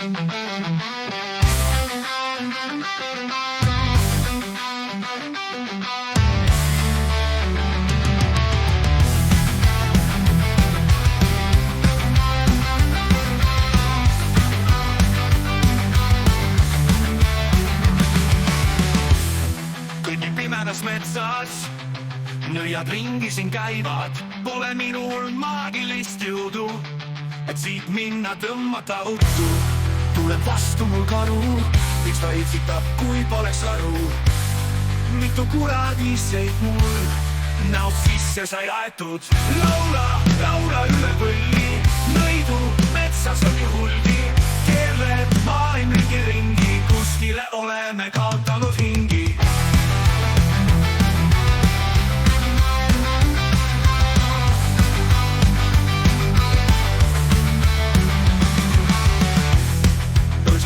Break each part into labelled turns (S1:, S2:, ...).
S1: Kõnnib pimedas metsas, nõiad ringi siin käivad. Pole minul maagilist jõudu, et siit minna tõmmata uttu. Tuleb vastu mul karu, miks ta itsitab, kui poleks aru. Mitu kuradiseid mul näost sisse sai aetud. Laula, laula üle põlli, nõidu metsas oli huldi. Keerleb maailm ringi, kuskile oleme kaotanud hingi.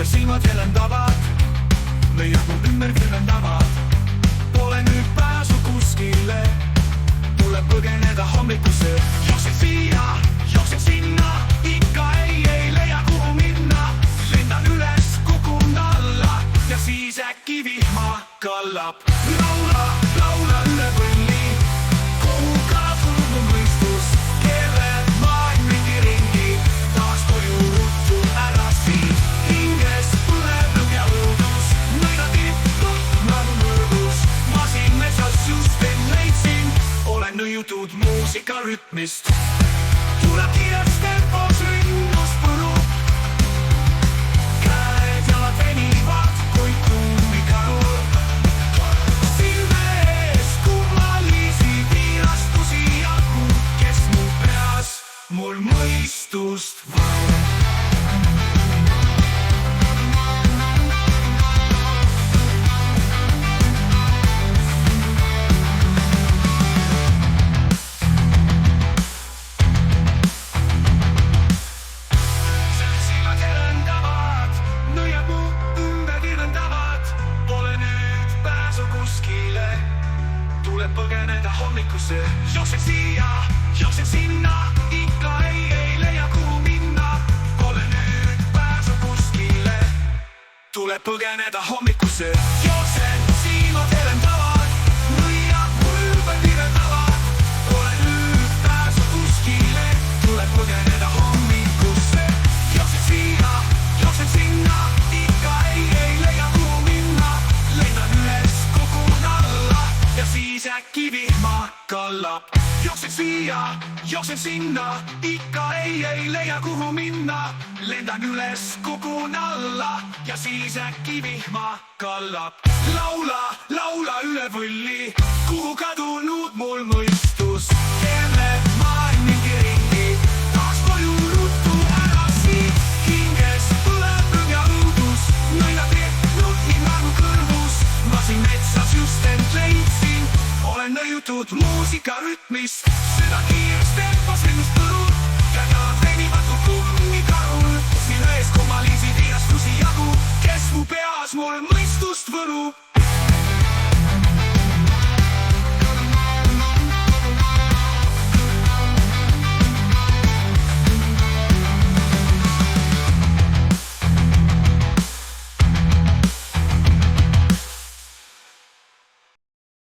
S1: Silmad helendavad, nõiad mu ümber kirjendavad. Pole nüüd pääsu kuskile, tuleb põgeneda hommikusse. Jooksen siia, jooksen sinna, ikka ei leia kuhu minna. Lendan üles, kukun alla ja siis äkki vihma kallab. Laula, laula üle põlli, kuhu kadunud mu mõistus. Keerleb maailm ringi, taas koju ruttu ära siit. Nõjutud muusika rütmist, tuleb kiires tempos ründus põrub. Käed jalad venivad, kui tummikaru. Silme ees kummalisi piirastusi jagu, kes mu peas mul mõistust vajab. Põgeneda hommikusse, jooksen siia, jooksen sinna, ikka ei leia kuhu minna. Pole nüüd pääsu kuskile, tuleb põgeneda hommikusse. Jooksen, silmad helendavad, nõiad mu ümber virendavad. Pole nüüd pääsu kuskile, tuleb põgeneda hommikusse. Jooksen siia, jooksen sinna, ikka ei leia kuhu minna. Lendan üles, kukun alla ja siis äkki vihma kallab. Jooksen siia, jooksen sinna, ikka ei leia kuhu minna. Lendan üles, kukun alla ja siis äkki vihma kallab. Laula, laula üle põlli, kuhu kadunud mul mõistus. Keerleb maailm ringi, taas koju ruttu ära siit. Hinges põleb rõõm ja õudus, nõiad rietnud hinnangu kõrvus. Ma siin metsas just end leidsin, olen nõjutud muusika rütmist. Süda kiires tempos ründus põrub, käed jalad venivad kui kummikarul. Siin ees kummalisi piirastusi jagu, kes mu peas mul mõistust võrub.